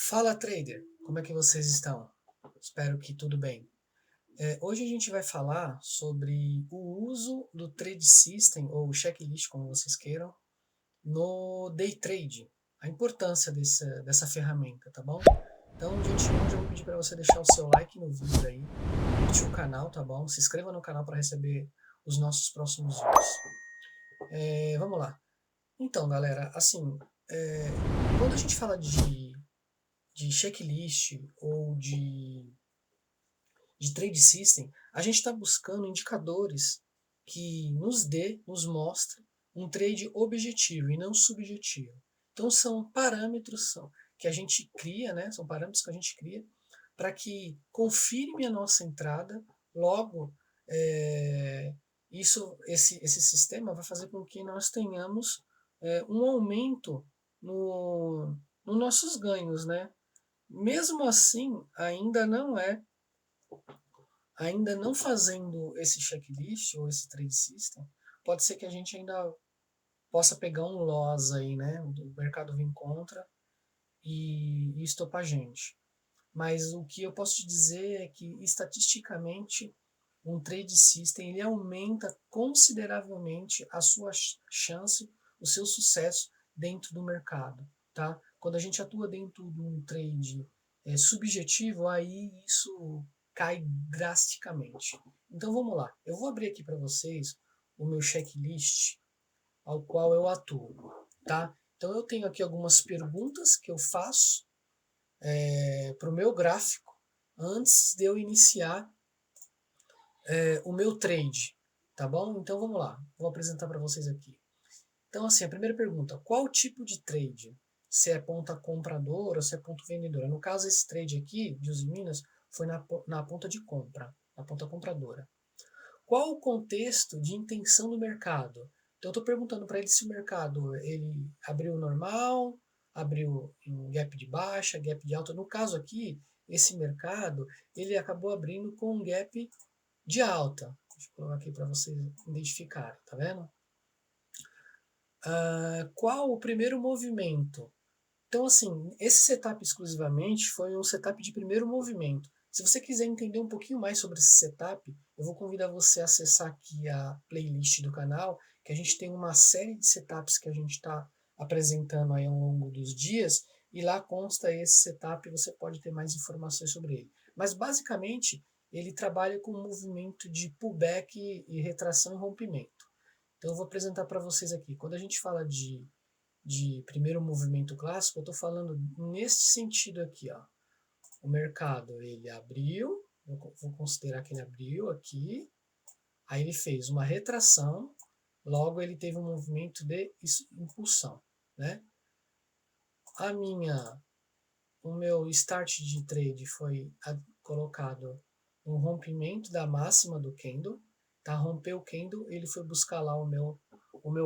Fala trader, como é que vocês estão? Espero que tudo bem. Hoje a gente vai falar sobre o uso do Trade System, ou checklist, como vocês queiram, no Day Trade. A importância dessa ferramenta, tá bom? Então, de antemão, já vou pedir para você deixar o seu like no vídeo aí, curtir o canal, tá bom? Se inscreva no canal para receber os nossos próximos vídeos. Vamos lá. Então, galera, assim, é, quando a gente fala de checklist ou de trade system, a gente está buscando indicadores que nos mostre um trade objetivo e não subjetivo. Então são parâmetros que a gente cria, né? São parâmetros que a gente cria para que confirme a nossa entrada. Logo, esse sistema vai fazer com que nós tenhamos um aumento nos nossos ganhos, né? Mesmo assim, ainda não fazendo esse checklist ou esse trade system, pode ser que a gente ainda possa pegar um loss aí, né? O mercado vir contra e estopar a gente. Mas o que eu posso te dizer é que estatisticamente um trade system ele aumenta consideravelmente a sua chance, o seu sucesso dentro do mercado, tá? Quando a gente atua dentro de um trade subjetivo, aí isso cai drasticamente. Então vamos lá, eu vou abrir aqui para vocês o meu checklist ao qual eu atuo, tá? Então eu tenho aqui algumas perguntas que eu faço para o meu gráfico antes de eu iniciar o meu trade, tá bom? Então vamos lá, vou apresentar para vocês aqui. Então assim, a primeira pergunta, qual tipo de trade? Se é ponta compradora ou se é ponto vendedora? No caso, esse trade aqui, de Uzi Minas, foi na ponta de compra, na ponta compradora. Qual o contexto de intenção do mercado? Então eu estou perguntando para ele se o mercado ele abriu normal, abriu em gap de baixa, gap de alta. No caso aqui, esse mercado ele acabou abrindo com um gap de alta. Deixa eu colocar aqui para vocês identificarem, tá vendo? Qual o primeiro movimento? Então, assim, esse setup exclusivamente foi um setup de primeiro movimento. Se você quiser entender um pouquinho mais sobre esse setup, eu vou convidar você a acessar aqui a playlist do canal, que a gente tem uma série de setups que a gente está apresentando aí ao longo dos dias, e lá consta esse setup e você pode ter mais informações sobre ele. Mas basicamente, ele trabalha com movimento de pullback e retração e rompimento. Então eu vou apresentar para vocês aqui. Quando a gente fala de primeiro movimento clássico, eu estou falando neste sentido aqui, ó. O mercado ele abriu, vou considerar que ele abriu aqui, aí ele fez uma retração, logo ele teve um movimento de impulsão, né? A minha, o meu start de trade foi colocado um rompimento da máxima do candle, tá? Rompeu o candle, ele foi buscar lá o meu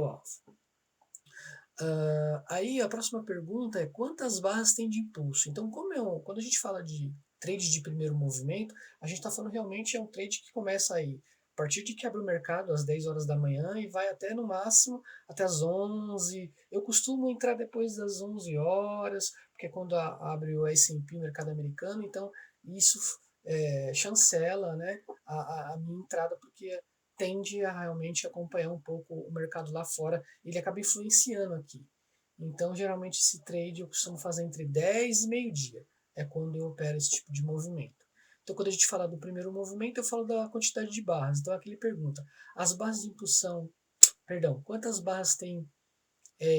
alvo. Aí a próxima pergunta é quantas barras tem de impulso? Então, quando a gente fala de trade de primeiro movimento, a gente está falando realmente um trade que começa aí a partir de que abre o mercado às 10 horas da manhã e vai até no máximo até as 11. Eu costumo entrar depois das 11 horas, porque é quando abre o S&P, o mercado americano, então isso chancela, né, a minha entrada, porque tende a realmente acompanhar um pouco o mercado lá fora, ele acaba influenciando aqui. Então, geralmente, esse trade eu costumo fazer entre 10 e meio-dia, é quando eu opero esse tipo de movimento. Então, quando a gente fala do primeiro movimento, eu falo da quantidade de barras. Então, aqui ele pergunta, as barras de impulsão, perdão, quantas barras tem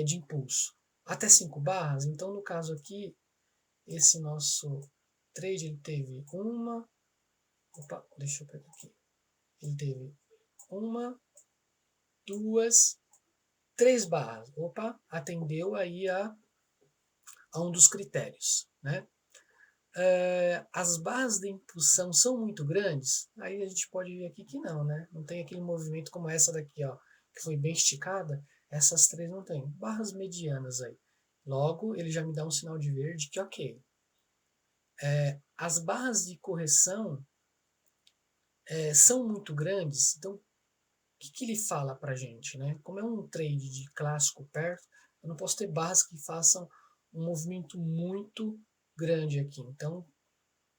de impulso? Até 5 barras? Então, no caso aqui, esse nosso trade, ele teve deixa eu pegar aqui. Ele teve uma, duas, 3 barras. Opa, atendeu aí a um dos critérios, né? As barras de impulsão são muito grandes, aí a gente pode ver aqui que não, né? Não tem aquele movimento como essa daqui, ó, que foi bem esticada. Essas três não tem. Barras medianas aí. Logo, ele já me dá um sinal de verde que ok. As barras de correção são muito grandes, então o que ele fala pra gente, né? Como é um trade de clássico perto, eu não posso ter barras que façam um movimento muito grande aqui. Então, o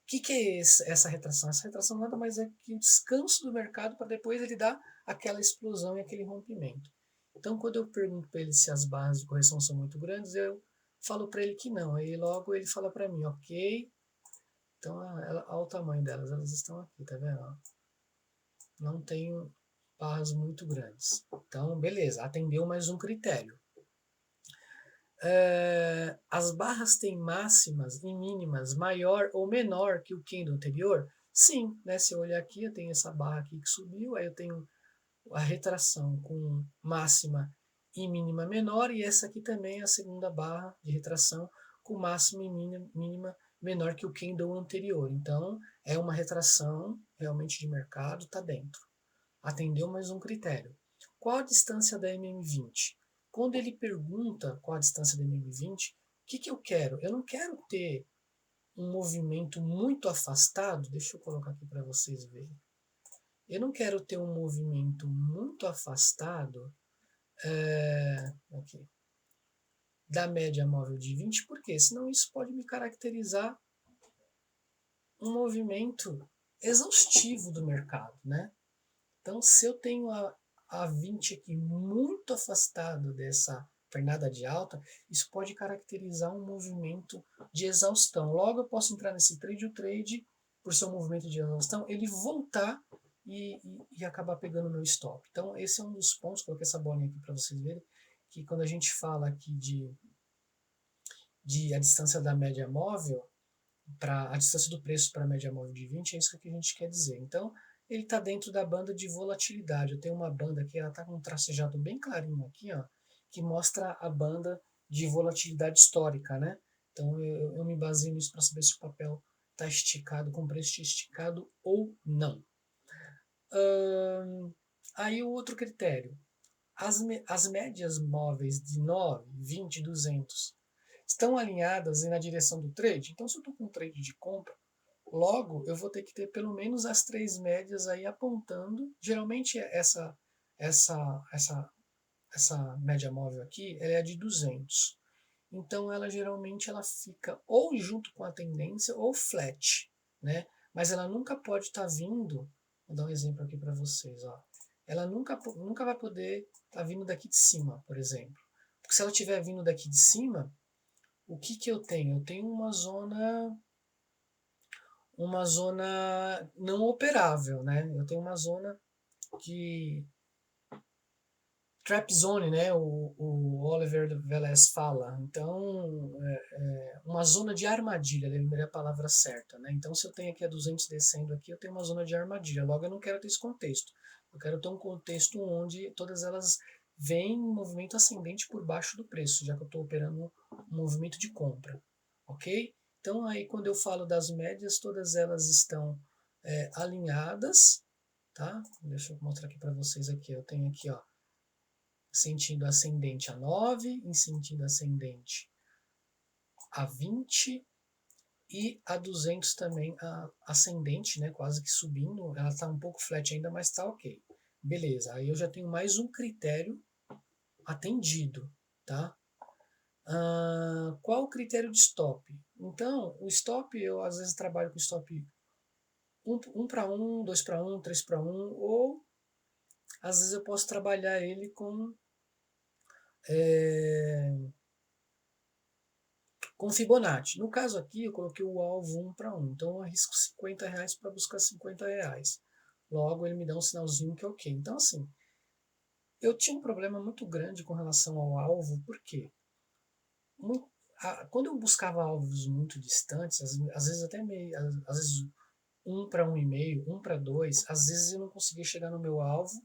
que é essa retração? Essa retração nada mais é que o descanso do mercado para depois ele dar aquela explosão e aquele rompimento. Então, quando eu pergunto para ele se as barras de correção são muito grandes, eu falo para ele que não. Aí logo ele fala para mim, ok. Então, olha o tamanho delas, elas estão aqui, tá vendo? Não tenho barras muito grandes. Então, beleza, atendeu mais um critério. As barras têm máximas e mínimas maior ou menor que o candle anterior? Sim, né? Se eu olhar aqui, eu tenho essa barra aqui que subiu, aí eu tenho a retração com máxima e mínima menor, e essa aqui também é a segunda barra de retração com máxima e mínima menor que o candle anterior. Então, é uma retração realmente de mercado, está dentro. Atendeu mais um critério. Qual a distância da MM20? Quando ele pergunta qual a distância da MM20, o que eu quero? Eu não quero ter um movimento muito afastado, deixa eu colocar aqui para vocês verem. Eu não quero ter um movimento muito afastado aqui, da média móvel de 20, porque senão isso pode me caracterizar um movimento exaustivo do mercado, né? Então, se eu tenho a 20 aqui muito afastado dessa pernada de alta, isso pode caracterizar um movimento de exaustão. Logo, eu posso entrar nesse trade, o trade, por ser um movimento de exaustão, ele voltar e acabar pegando meu stop. Então, esse é um dos pontos, coloquei essa bolinha aqui para vocês verem, que quando a gente fala aqui de a distância da média móvel, para a distância do preço para a média móvel de 20, é isso que a gente quer dizer. Então, ele está dentro da banda de volatilidade. Eu tenho uma banda aqui, ela está com um tracejado bem clarinho aqui, ó, que mostra a banda de volatilidade histórica, né? Então, eu me baseio nisso para saber se o papel está esticado, com preço esticado ou não. Aí o outro critério, as médias móveis de 9, 20, 200 estão alinhadas na direção do trade. Então, se eu estou com um trade de compra, logo eu vou ter que ter pelo menos as três médias aí apontando. Geralmente essa média móvel aqui ela é de 200. Então ela geralmente ela fica ou junto com a tendência ou flat, né? Mas ela nunca pode estar vindo. Vou dar um exemplo aqui para vocês, ó. Ela nunca vai poder estar vindo daqui de cima, por exemplo. Porque se ela estiver vindo daqui de cima, o que eu tenho? Eu tenho uma zona não operável, né? Eu tenho uma zona que trap zone, né? O Oliver Velez fala. Então, uma zona de armadilha, lembrei a palavra certa, né? Então, se eu tenho aqui a 200 descendo aqui, eu tenho uma zona de armadilha. Logo, eu não quero ter esse contexto. Eu quero ter um contexto onde todas elas vêm em movimento ascendente por baixo do preço, já que eu estou operando um movimento de compra, ok? Então, aí quando eu falo das médias, todas elas estão alinhadas, tá? Deixa eu mostrar aqui para vocês aqui. Eu tenho aqui, ó, sentido ascendente a 9, em sentido ascendente a 20 e a 200 também ascendente, né, quase que subindo. Ela está um pouco flat ainda, mas está ok. Beleza, aí eu já tenho mais um critério atendido, tá? Qual o critério de stop? Então, o stop, eu às vezes trabalho com stop 1 para 1, 2 para 1, 3 para 1, ou às vezes eu posso trabalhar ele com Fibonacci. No caso aqui, eu coloquei o alvo 1 para 1, então eu arrisco R$50 para buscar R$50. Logo, ele me dá um sinalzinho que é ok. Então, assim, eu tinha um problema muito grande com relação ao alvo, porque quando eu buscava alvos muito distantes, às vezes até meio, às vezes 1 para 1,5, 1 para 2, às vezes eu não conseguia chegar no meu alvo,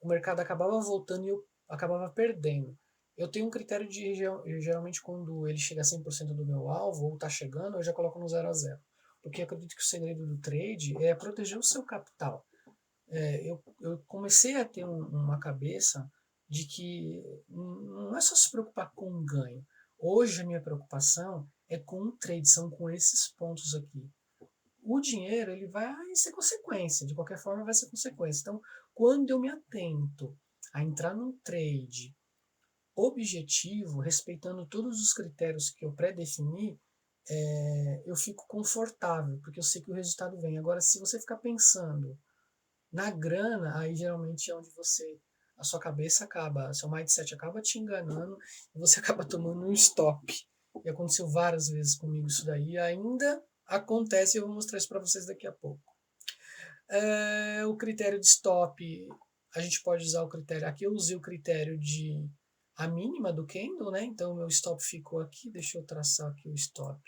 o mercado acabava voltando e eu acabava perdendo. Eu tenho um critério de, geralmente, quando ele chega a 100% do meu alvo, ou está chegando, eu já coloco no 0 a 0. Porque eu acredito que o segredo do trade é proteger o seu capital. Eu comecei a ter uma cabeça de que não é só se preocupar com o ganho. Hoje a minha preocupação é com o trade, são com esses pontos aqui. O dinheiro ele vai ser consequência, de qualquer forma vai ser consequência. Então, quando eu me atento a entrar num trade objetivo, respeitando todos os critérios que eu pré-defini, eu fico confortável, porque eu sei que o resultado vem. Agora, se você ficar pensando na grana, aí geralmente é onde a sua cabeça acaba, seu mindset acaba te enganando e você acaba tomando um stop. E aconteceu várias vezes comigo isso daí, ainda acontece e eu vou mostrar isso para vocês daqui a pouco. O critério de stop, a gente pode usar o critério, aqui eu usei o critério de a mínima do candle, né? Então o meu stop ficou aqui, deixa eu traçar aqui o stop.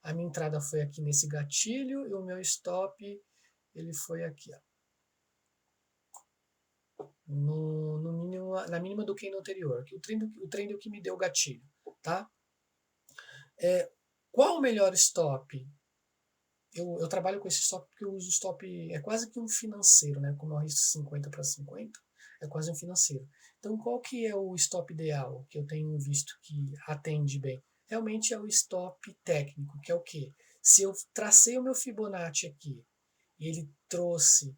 A minha entrada foi aqui nesse gatilho e o meu stop ele foi aqui, ó. No mínimo, na mínima do candle anterior, que o trend é o que me deu o gatilho, tá? Qual o melhor stop? Eu trabalho com esse stop porque eu uso stop, é quase que um financeiro, né? Como eu arrisco 50 para 50, é quase um financeiro. Então, qual que é o stop ideal que eu tenho visto que atende bem? Realmente é o stop técnico, que é o quê? Se eu tracei o meu Fibonacci aqui e ele trouxe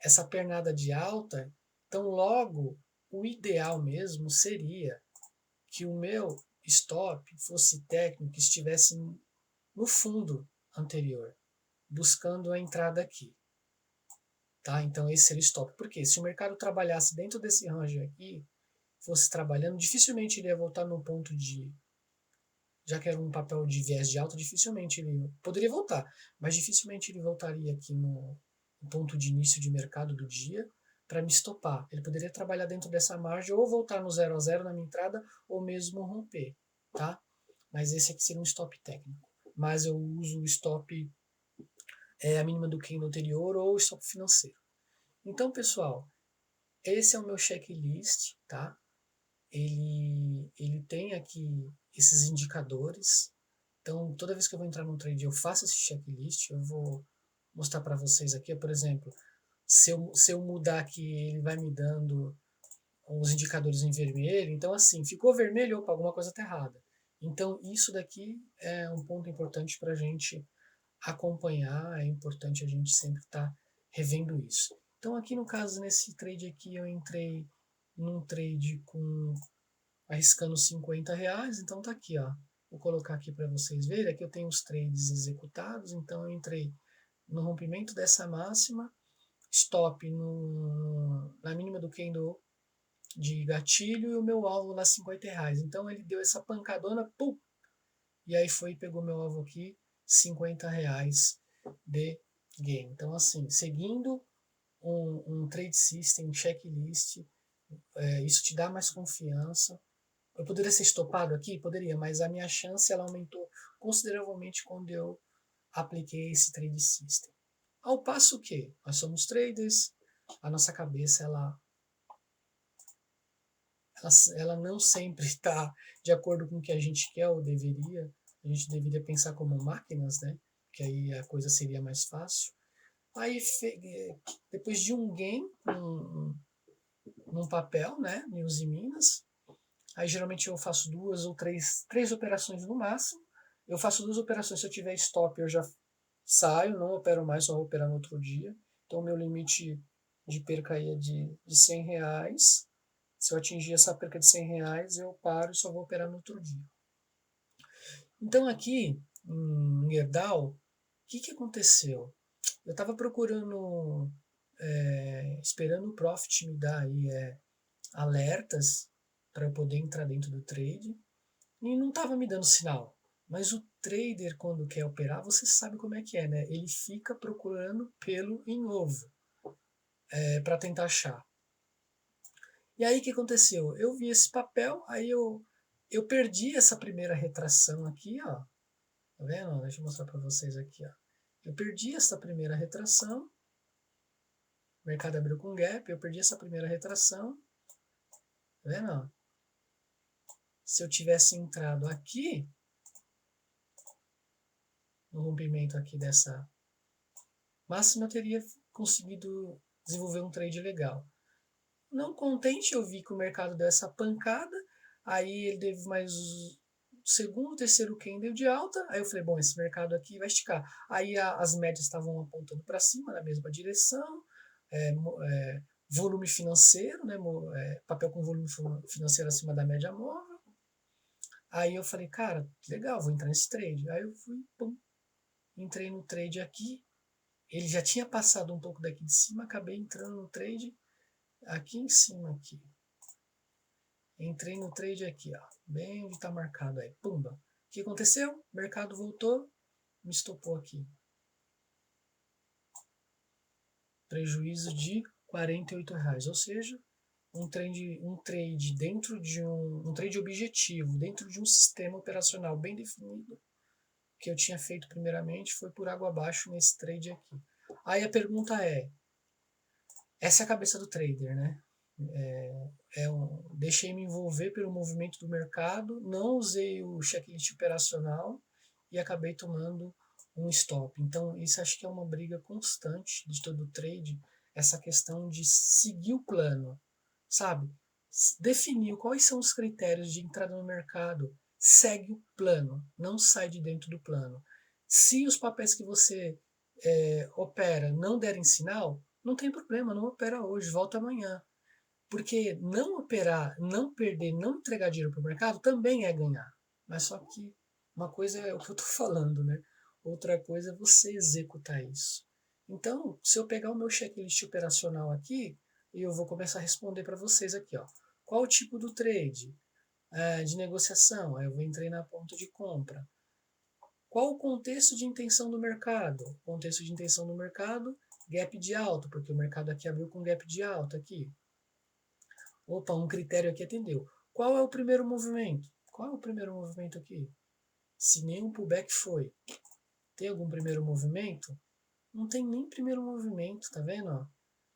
essa pernada de alta, então logo o ideal mesmo seria que o meu stop fosse técnico, que estivesse no fundo anterior, buscando a entrada aqui. Tá? Então esse seria o stop. Porque se o mercado trabalhasse dentro desse range aqui, fosse trabalhando, dificilmente ele ia voltar no ponto de, já que era um papel de viés de alta, dificilmente ele poderia voltar, mas dificilmente ele voltaria aqui no ponto de início de mercado do dia para me estopar. Ele poderia trabalhar dentro dessa margem ou voltar no 0 a 0 na minha entrada ou mesmo romper, tá? Mas esse aqui seria um stop técnico. Mas eu uso o stop a mínima do candle anterior ou o stop financeiro. Então, pessoal, esse é o meu checklist, tá? Ele tem aqui esses indicadores. Então, toda vez que eu vou entrar num trade, eu faço esse checklist. Eu vou mostrar para vocês aqui, por exemplo, se eu mudar aqui, ele vai me dando os indicadores em vermelho. Então, assim, ficou vermelho, opa, alguma coisa está errada. Então, isso daqui é um ponto importante para a gente acompanhar, é importante a gente sempre estar revendo isso. Então, aqui no caso, nesse trade aqui, eu entrei num trade com arriscando R$ 50, então tá aqui, ó. Vou colocar aqui para vocês verem. Aqui eu tenho os trades executados, então eu entrei no rompimento dessa máxima, stop na mínima do candle de gatilho e o meu alvo lá R$ 50. Então ele deu essa pancadona, pum, e aí foi e pegou meu alvo aqui, R$ 50 de game. Então assim, seguindo um trade system, checklist, isso te dá mais confiança. Eu poderia ser estopado aqui? Poderia, mas a minha chance ela aumentou consideravelmente quando eu apliquei esse trade system. Ao passo que nós somos traders, a nossa cabeça ela não sempre está de acordo com o que a gente quer ou deveria. A gente deveria pensar como máquinas, né? Que aí a coisa seria mais fácil. Aí, depois de um gain num papel, né? News e Minas, aí geralmente eu faço duas ou três operações no máximo. Eu faço duas operações, se eu tiver stop eu já saio, não opero mais, só vou operar no outro dia. Então o meu limite de perca aí é de R$ 100. Se eu atingir essa perca de R$ 100, eu paro e só vou operar no outro dia. Então aqui em Herdal, o que aconteceu? Eu estava procurando, esperando o Profit me dar aí alertas para eu poder entrar dentro do trade e não estava me dando sinal. Mas o trader, quando quer operar, você sabe como é que é, né? Ele fica procurando pelo em ovo para tentar achar. E aí o que aconteceu? Eu vi esse papel, aí eu perdi essa primeira retração aqui, ó. Tá vendo? Deixa eu mostrar para vocês aqui, ó. Eu perdi essa primeira retração. O mercado abriu com gap, eu perdi essa primeira retração. Tá vendo? Se eu tivesse entrado aqui, no rompimento aqui dessa máxima, eu teria conseguido desenvolver um trade legal. Não contente, eu vi que o mercado deu essa pancada, aí ele teve mais segundo, terceiro candle de alta, aí eu falei, bom, esse mercado aqui vai esticar. Aí as médias estavam apontando para cima, na mesma direção, volume financeiro, né, papel com volume financeiro acima da média móvel. Aí eu falei, cara, legal, vou entrar nesse trade. Aí eu fui, pum, entrei no trade aqui. Ele já tinha passado um pouco daqui de cima, acabei entrando no trade aqui em cima aqui. Entrei no trade aqui, ó, bem onde está marcado aí. Pumba. O que aconteceu? O mercado voltou, me estopou aqui. Prejuízo de R$ 48, ou seja, um trade dentro de um trade objetivo, dentro de um sistema operacional bem definido, que eu tinha feito primeiramente, foi por água abaixo nesse trade aqui. Aí a pergunta é, essa é a cabeça do trader, né? Deixei me envolver pelo movimento do mercado, não usei o checklist operacional e acabei tomando um stop. Então, isso acho que é uma briga constante de todo trade, essa questão de seguir o plano, sabe? Definir quais são os critérios de entrada no mercado, segue o plano, não sai de dentro do plano. Se os papéis que você opera não derem sinal, não tem problema, não opera hoje, volta amanhã. Porque não operar, não perder, não entregar dinheiro para o mercado também é ganhar. Mas só que uma coisa é o que eu estou falando, né? Outra coisa é você executar isso. Então, se eu pegar o meu checklist operacional aqui, e eu vou começar a responder para vocês aqui, ó. Qual o tipo do trade de negociação? Aí eu entrei na ponta de compra. Qual o contexto de intenção do mercado? Contexto de intenção do mercado, gap de alta, porque o mercado aqui abriu com gap de alta aqui. Opa, um critério aqui atendeu. Qual é o primeiro movimento? Qual é o primeiro movimento aqui? Se nenhum pullback foi. Tem algum primeiro movimento? Não tem nem primeiro movimento, tá vendo?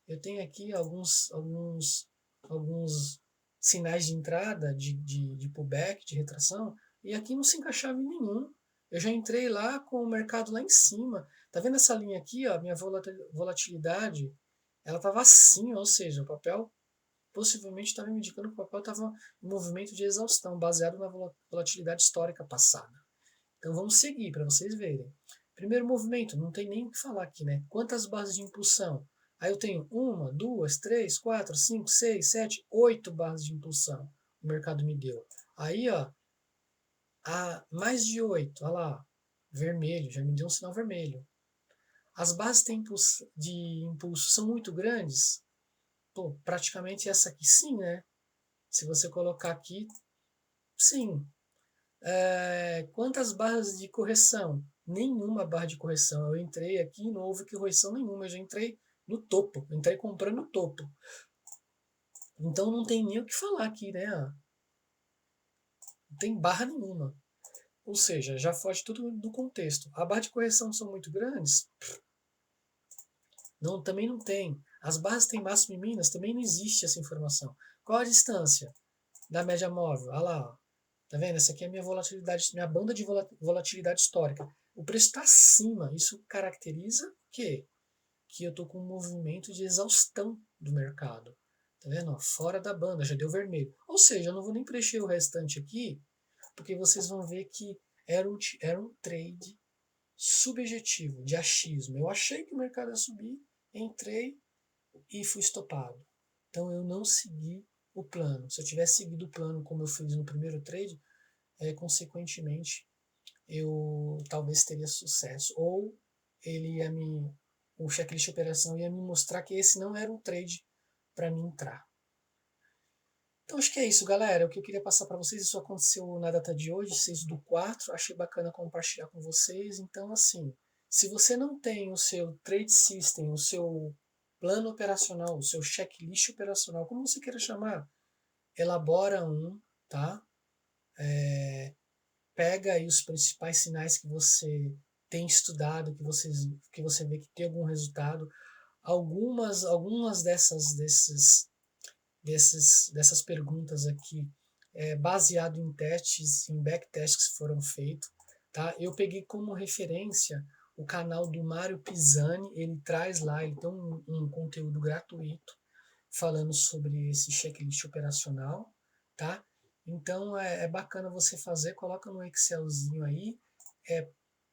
Eu tenho aqui alguns sinais de entrada de pullback, de retração, e aqui não se encaixava em nenhum. Eu já entrei lá com o mercado lá em cima. Tá vendo essa linha aqui, ó? Minha volatilidade, ela estava assim, ou seja, o papel possivelmente estava me indicando que o papel estava em movimento de exaustão, baseado na volatilidade histórica passada. Então vamos seguir para vocês verem. Primeiro movimento, não tem nem o que falar aqui, né? Quantas barras de impulsão? Aí eu tenho 1, 2, 3, 4, 5, 6, 7, 8 barras de impulsão. O mercado me deu. Aí, ó, mais de 8, olha lá, vermelho, já me deu um sinal vermelho. As barras de impulso são muito grandes? Pô, praticamente essa aqui sim, né? Se você colocar aqui, sim. Quantas barras de correção? Nenhuma barra de correção. Eu entrei aqui e não houve correção nenhuma. Eu já entrei no topo. Entrei comprando no topo. Então não tem nem o que falar aqui, né? Não tem barra nenhuma. Ou seja, já foge tudo do contexto. A barra de correção são muito grandes? Não, também não tem. As barras têm máximo e minas? Também não existe essa informação. Qual a distância da média móvel? Olha lá, ó. Tá vendo? Essa aqui é a minha volatilidade, minha banda de volatilidade histórica. O preço está acima. Isso caracteriza o quê? Que eu estou com um movimento de exaustão do mercado. Tá vendo? Fora da banda, já deu vermelho. Ou seja, eu não vou nem preencher o restante aqui, porque vocês vão ver que era um trade subjetivo, de achismo. Eu achei que o mercado ia subir, entrei e fui estopado. Então eu não segui o plano. Se eu tivesse seguido o plano como eu fiz no primeiro trade, consequentemente eu talvez teria sucesso. Ou ele ia o checklist de operação ia me mostrar que esse não era um trade para mim entrar. Então acho que é isso, galera. O que eu queria passar para vocês, isso aconteceu na data de hoje, 6/4. Achei bacana compartilhar com vocês. Então, assim, se você não tem o seu trade system, o seu plano operacional, o seu checklist operacional, como você queira chamar, elabora um, tá? Pega aí os principais sinais que você tem estudado, que você vê que tem algum resultado. Algumas dessas perguntas aqui baseado em testes, em backtests que foram feitos. Tá? Eu peguei como referência o canal do Mário Pisani, ele traz lá, ele tem um conteúdo gratuito falando sobre esse checklist operacional, tá? Então é bacana você fazer, coloca no Excelzinho aí,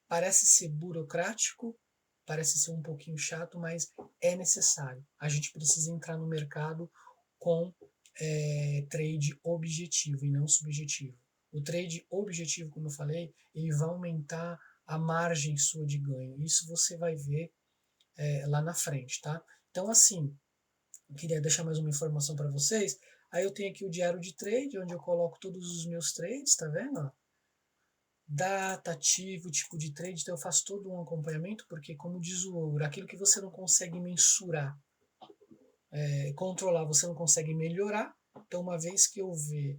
parece ser burocrático, parece ser um pouquinho chato, mas é necessário. A gente precisa entrar no mercado com trade objetivo e não subjetivo. O trade objetivo, como eu falei, ele vai aumentar a margem sua de ganho. Isso você vai ver lá na frente, tá? Então, assim, eu queria deixar mais uma informação para vocês. Aí eu tenho aqui o diário de trade, onde eu coloco todos os meus trades, tá vendo? Data, ativo, tipo de trade, então eu faço todo um acompanhamento, porque como diz o ouro, aquilo que você não consegue mensurar, controlar, você não consegue melhorar. Então, uma vez que eu ver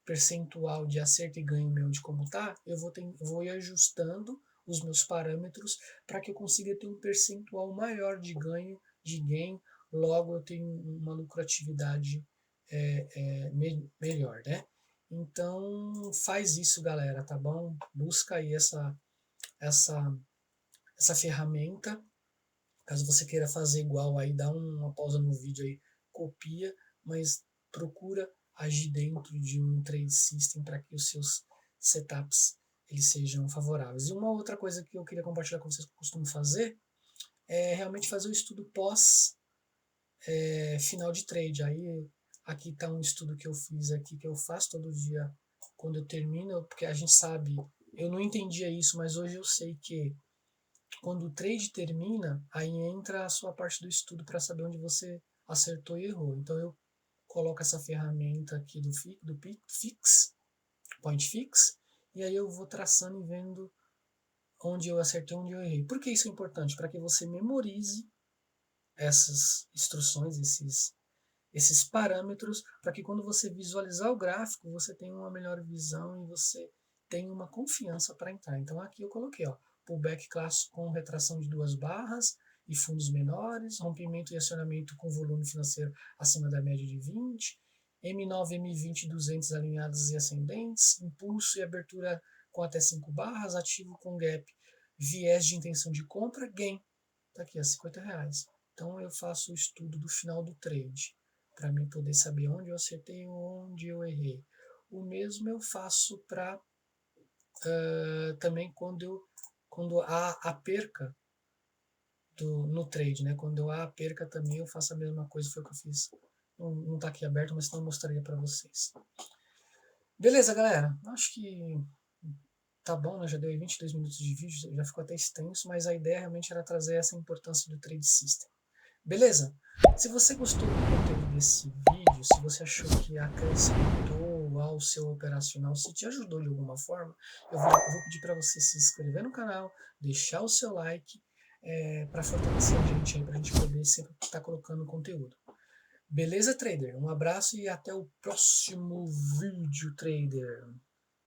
percentual de acerto e ganho meu de como tá, eu vou ir ajustando os meus parâmetros para que eu consiga ter um percentual maior de ganho, de gain, logo eu tenho uma lucratividade melhor, né? Então faz isso, galera, tá bom? Busca aí essa, essa ferramenta. Caso você queira fazer igual, aí dá uma pausa no vídeo aí, copia, mas procura agir dentro de um trade system para que os seus setups eles sejam favoráveis. E uma outra coisa que eu queria compartilhar com vocês que eu costumo fazer é realmente fazer o estudo pós final de trade. Aí aqui está um estudo que eu fiz aqui, que eu faço todo dia quando eu termino, porque a gente sabe, eu não entendia isso, mas hoje eu sei que quando o trade termina, aí entra a sua parte do estudo para saber onde você acertou e errou. Então eu coloco essa ferramenta aqui do Fix, Point Fix, e aí eu vou traçando e vendo onde eu acertei e onde eu errei. Por que isso é importante? Para que você memorize essas instruções, esses parâmetros, para que quando você visualizar o gráfico, você tenha uma melhor visão e você tenha uma confiança para entrar. Então aqui eu coloquei, ó, pullback clássico com retração de 2 barras e fundos menores, rompimento e acionamento com volume financeiro acima da média de 20, M9, M20, 200 alinhados e ascendentes, impulso e abertura com até 5 barras, ativo com gap, viés de intenção de compra, gain. Tá aqui, ó, R$50. Então eu faço o estudo do final do trade, para mim poder saber onde eu acertei e onde eu errei. O mesmo eu faço para também quando há a perca no trade, né? Quando há a perca também eu faço a mesma coisa, foi o que eu fiz. Não está aqui aberto, mas não mostraria para vocês. Beleza, galera? Acho que tá bom, né? Já deu 22 minutos de vídeo, já ficou até extenso, mas a ideia realmente era trazer essa importância do trade system. Beleza? Se você gostou do conteúdo desse vídeo, se você achou que acrescentou ao seu operacional, se te ajudou de alguma forma, eu vou pedir para você se inscrever no canal, deixar o seu like para fortalecer a gente aí, para a gente poder sempre estar colocando conteúdo. Beleza, trader? Um abraço e até o próximo vídeo, trader.